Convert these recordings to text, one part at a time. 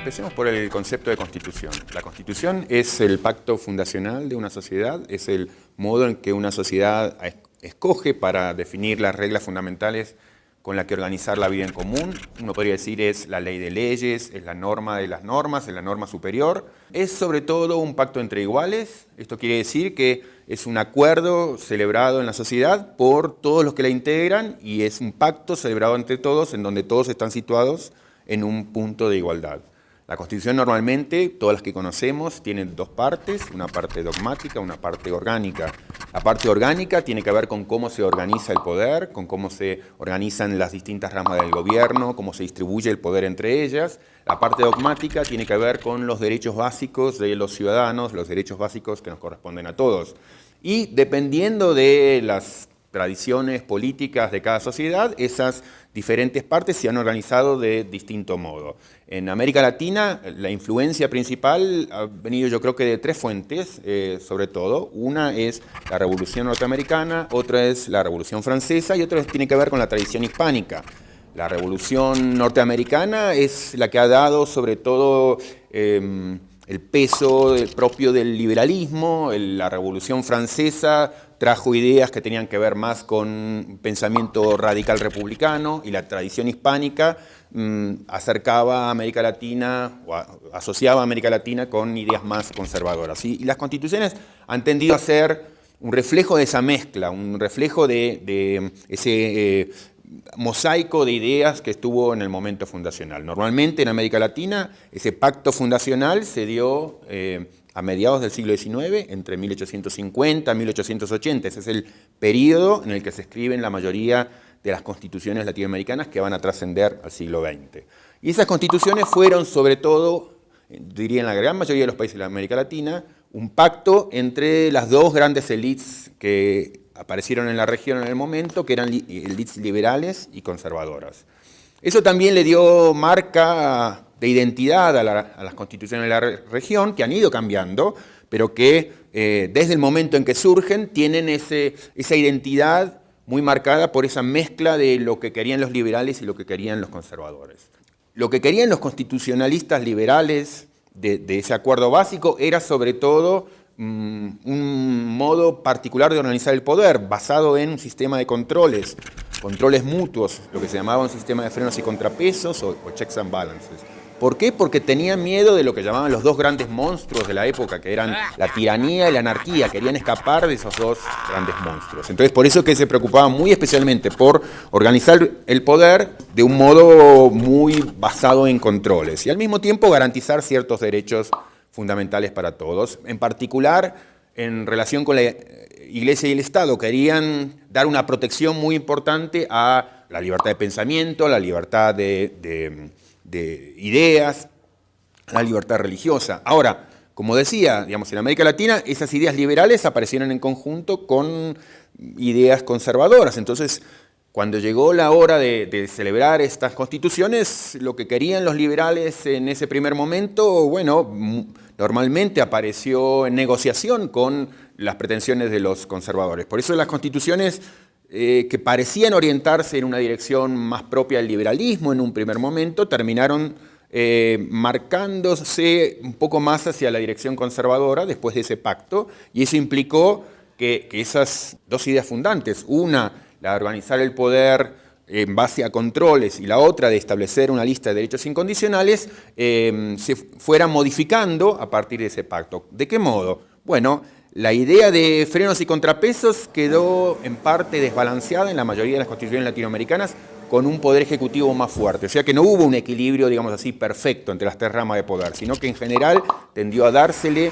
Empecemos por el concepto de constitución. La constitución es el pacto fundacional de una sociedad, es el modo en que una sociedad escoge para definir las reglas fundamentales con las que organizar la vida en común. Uno podría decir es la ley de leyes, es la norma de las normas, es la norma superior. Es sobre todo un pacto entre iguales. Esto quiere decir que es un acuerdo celebrado en la sociedad por todos los que la integran y es un pacto celebrado entre todos en donde todos están situados en un punto de igualdad. La Constitución normalmente, todas las que conocemos, tienen dos partes, una parte dogmática, una parte orgánica. La parte orgánica tiene que ver con cómo se organiza el poder, con cómo se organizan las distintas ramas del gobierno, cómo se distribuye el poder entre ellas. La parte dogmática tiene que ver con los derechos básicos de los ciudadanos, los derechos básicos que nos corresponden a todos. Y dependiendo de las tradiciones políticas de cada sociedad, esas diferentes partes se han organizado de distinto modo. En América Latina, la influencia principal ha venido yo creo que de tres fuentes, sobre todo. Una es la Revolución Norteamericana, otra es la Revolución Francesa y otra tiene que ver con la tradición hispánica. La Revolución Norteamericana es la que ha dado sobre todo el peso propio del liberalismo. La Revolución Francesa trajo ideas que tenían que ver más con pensamiento radical republicano y la tradición hispánica acercaba a América Latina o asociaba a América Latina con ideas más conservadoras. Y las constituciones han tendido a ser un reflejo de esa mezcla, un reflejo de ese mosaico de ideas que estuvo en el momento fundacional. Normalmente en América Latina ese pacto fundacional se dio a mediados del siglo XIX, entre 1850 y 1880. Ese es el periodo en el que se escriben la mayoría de las constituciones latinoamericanas que van a trascender al siglo XX. Y esas constituciones fueron sobre todo, diría en la gran mayoría de los países de América Latina, un pacto entre las dos grandes élites que aparecieron en la región en el momento, que eran élites liberales y conservadoras. Eso también le dio marca de identidad a las constituciones de la región, que han ido cambiando, pero que desde el momento en que surgen tienen esa identidad muy marcada por esa mezcla de lo que querían los liberales y lo que querían los conservadores. Lo que querían los constitucionalistas liberales de ese acuerdo básico era sobre todo un modo particular de organizar el poder, basado en un sistema de controles mutuos, lo que se llamaba un sistema de frenos y contrapesos o checks and balances. ¿Por qué? Porque tenían miedo de lo que llamaban los dos grandes monstruos de la época, que eran la tiranía y la anarquía. Querían escapar de esos dos grandes monstruos. Entonces, por eso que se preocupaban muy especialmente por organizar el poder de un modo muy basado en controles y al mismo tiempo garantizar ciertos derechos fundamentales para todos. En particular, en relación con la Iglesia y el Estado, querían dar una protección muy importante a la libertad de pensamiento, a la libertad de ideas, a la libertad religiosa. Ahora, como decía, digamos, en América Latina, esas ideas liberales aparecieron en conjunto con ideas conservadoras. Entonces, cuando llegó la hora de celebrar estas constituciones, lo que querían los liberales en ese primer momento, bueno, normalmente apareció en negociación con las pretensiones de los conservadores. Por eso las constituciones que parecían orientarse en una dirección más propia del liberalismo en un primer momento, terminaron marcándose un poco más hacia la dirección conservadora después de ese pacto, y eso implicó que esas dos ideas fundantes, una, la de organizar el poder en base a controles, y la otra de establecer una lista de derechos incondicionales, se fueran modificando a partir de ese pacto. ¿De qué modo? Bueno, la idea de frenos y contrapesos quedó en parte desbalanceada en la mayoría de las constituciones latinoamericanas con un poder ejecutivo más fuerte. O sea que no hubo un equilibrio, digamos así, perfecto entre las tres ramas de poder, sino que en general tendió a dársele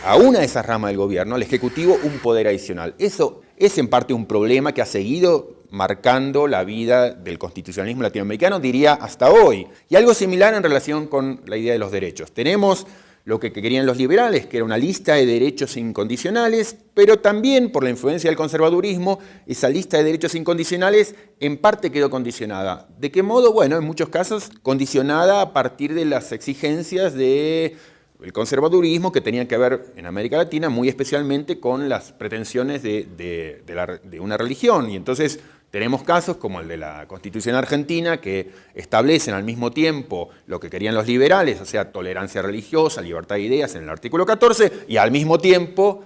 a una de esas ramas del gobierno, al Ejecutivo, un poder adicional. Eso es en parte un problema que ha seguido marcando la vida del constitucionalismo latinoamericano, diría hasta hoy. Y algo similar en relación con la idea de los derechos. Tenemos lo que querían los liberales, que era una lista de derechos incondicionales, pero también por la influencia del conservadurismo, esa lista de derechos incondicionales en parte quedó condicionada. ¿De qué modo? Bueno, en muchos casos condicionada a partir de las exigencias del conservadurismo que tenía que ver en América Latina muy especialmente con las pretensiones de una religión. Y entonces Tenemos casos como el de la Constitución argentina que establecen al mismo tiempo lo que querían los liberales, o sea, tolerancia religiosa, libertad de ideas en el artículo 14, y al mismo tiempo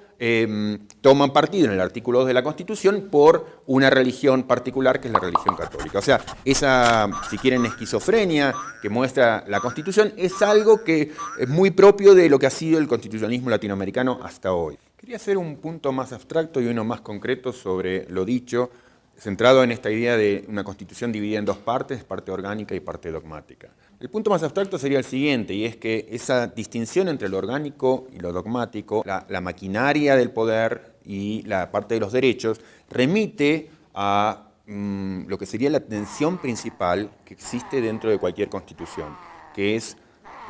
toman partido en el artículo 2 de la Constitución por una religión particular que es la religión católica. O sea, esa, si quieren, esquizofrenia que muestra la Constitución es algo que es muy propio de lo que ha sido el constitucionalismo latinoamericano hasta hoy. Quería hacer un punto más abstracto y uno más concreto sobre lo dicho, centrado en esta idea de una Constitución dividida en dos partes, parte orgánica y parte dogmática. El punto más abstracto sería el siguiente, y es que esa distinción entre lo orgánico y lo dogmático, la maquinaria del poder y la parte de los derechos, remite a lo que sería la tensión principal que existe dentro de cualquier Constitución, que es,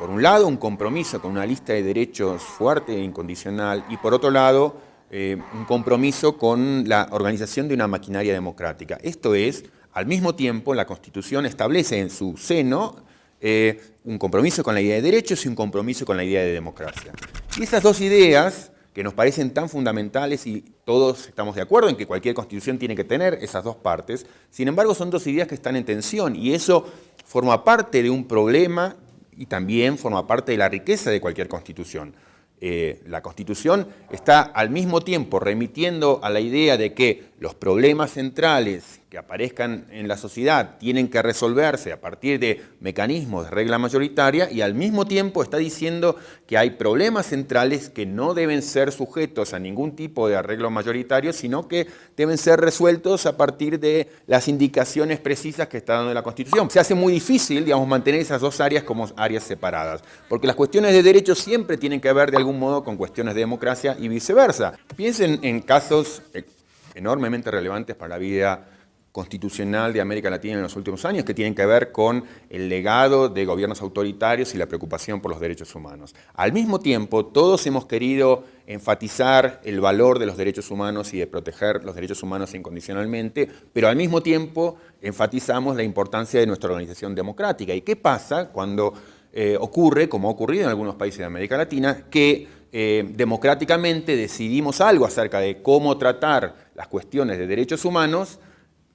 por un lado, un compromiso con una lista de derechos fuerte e incondicional, y por otro lado, un compromiso con la organización de una maquinaria democrática. Esto es, al mismo tiempo, la Constitución establece en su seno un compromiso con la idea de derechos y un compromiso con la idea de democracia. Y esas dos ideas, que nos parecen tan fundamentales y todos estamos de acuerdo en que cualquier Constitución tiene que tener esas dos partes, sin embargo son dos ideas que están en tensión y eso forma parte de un problema y también forma parte de la riqueza de cualquier Constitución. La Constitución está al mismo tiempo remitiendo a la idea de que los problemas centrales que aparezcan en la sociedad tienen que resolverse a partir de mecanismos de regla mayoritaria y al mismo tiempo está diciendo que hay problemas centrales que no deben ser sujetos a ningún tipo de arreglo mayoritario, sino que deben ser resueltos a partir de las indicaciones precisas que está dando la Constitución. Se hace muy difícil, digamos, mantener esas dos áreas como áreas separadas, porque las cuestiones de derechos siempre tienen que ver de algún modo con cuestiones de democracia y viceversa. Piensen en casos enormemente relevantes para la vida constitucional de América Latina en los últimos años, que tienen que ver con el legado de gobiernos autoritarios y la preocupación por los derechos humanos. Al mismo tiempo, todos hemos querido enfatizar el valor de los derechos humanos y de proteger los derechos humanos incondicionalmente, pero al mismo tiempo enfatizamos la importancia de nuestra organización democrática. ¿Y qué pasa cuando ocurre, como ha ocurrido en algunos países de América Latina, que democráticamente decidimos algo acerca de cómo tratar las cuestiones de derechos humanos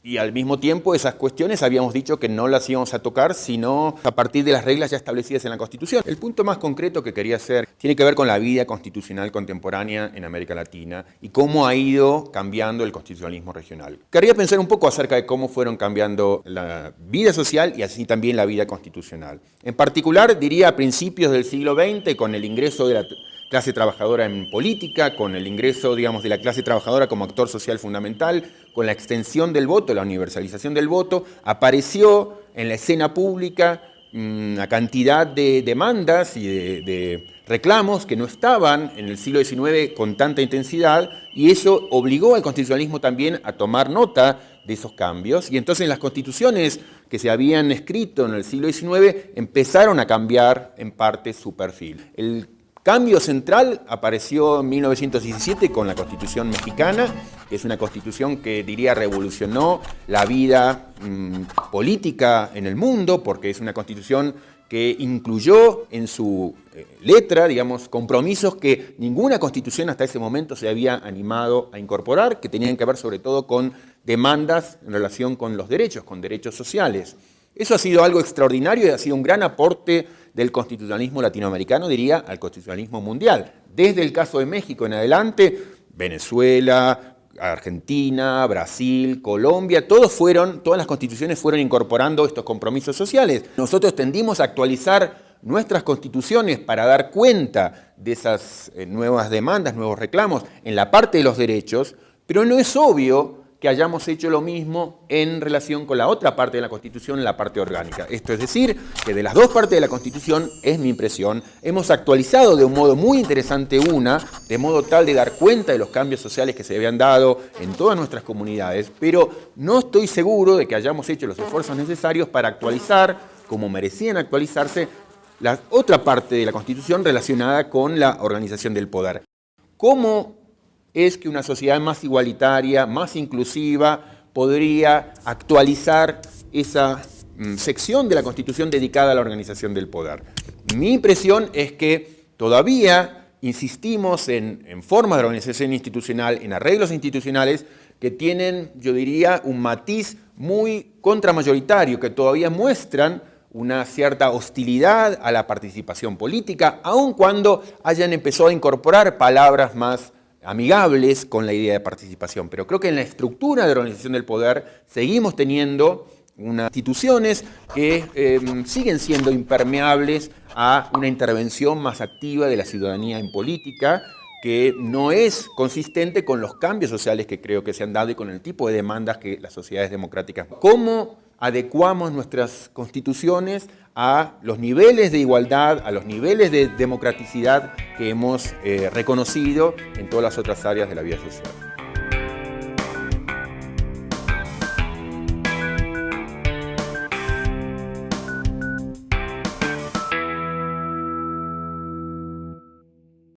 y al mismo tiempo esas cuestiones habíamos dicho que no las íbamos a tocar sino a partir de las reglas ya establecidas en la Constitución? El punto más concreto que quería hacer tiene que ver con la vida constitucional contemporánea en América Latina y cómo ha ido cambiando el constitucionalismo regional. Quería pensar un poco acerca de cómo fueron cambiando la vida social y así también la vida constitucional. En particular, diría a principios del siglo XX, con el ingreso de la clase trabajadora en política, con el ingreso, digamos, de la clase trabajadora como actor social fundamental, con la extensión del voto, la universalización del voto, apareció en la escena pública una cantidad de demandas y de reclamos que no estaban en el siglo XIX con tanta intensidad y eso obligó al constitucionalismo también a tomar nota de esos cambios y entonces las constituciones que se habían escrito en el siglo XIX empezaron a cambiar en parte su perfil. El cambio central apareció en 1917 con la Constitución mexicana, que es una constitución que diría revolucionó la vida política en el mundo, porque es una constitución que incluyó en su letra, digamos, compromisos que ninguna constitución hasta ese momento se había animado a incorporar, que tenían que ver sobre todo con demandas en relación con los derechos, con derechos sociales. Eso ha sido algo extraordinario y ha sido un gran aporte del constitucionalismo latinoamericano, diría, al constitucionalismo mundial. Desde el caso de México en adelante, Venezuela, Argentina, Brasil, Colombia, todas las constituciones fueron incorporando estos compromisos sociales. Nosotros tendimos a actualizar nuestras constituciones para dar cuenta de esas nuevas demandas, nuevos reclamos en la parte de los derechos, pero no es obvio que hayamos hecho lo mismo en relación con la otra parte de la Constitución, la parte orgánica. Esto es decir, que de las dos partes de la Constitución, es mi impresión, hemos actualizado de un modo muy interesante una, de modo tal de dar cuenta de los cambios sociales que se habían dado en todas nuestras comunidades, pero no estoy seguro de que hayamos hecho los esfuerzos necesarios para actualizar, como merecían actualizarse, la otra parte de la Constitución relacionada con la organización del poder. ¿Cómo es que una sociedad más igualitaria, más inclusiva, podría actualizar esa sección de la Constitución dedicada a la organización del poder? Mi impresión es que todavía insistimos en formas de organización institucional, en arreglos institucionales que tienen, yo diría, un matiz muy contramayoritario, que todavía muestran una cierta hostilidad a la participación política, aun cuando hayan empezado a incorporar palabras más amigables con la idea de participación. Pero creo que en la estructura de organización del poder seguimos teniendo unas instituciones que siguen siendo impermeables a una intervención más activa de la ciudadanía en política, que no es consistente con los cambios sociales que creo que se han dado y con el tipo de demandas que las sociedades democráticas. ¿Cómo adecuamos nuestras constituciones a los niveles de igualdad, a los niveles de democraticidad que hemos reconocido en todas las otras áreas de la vida social?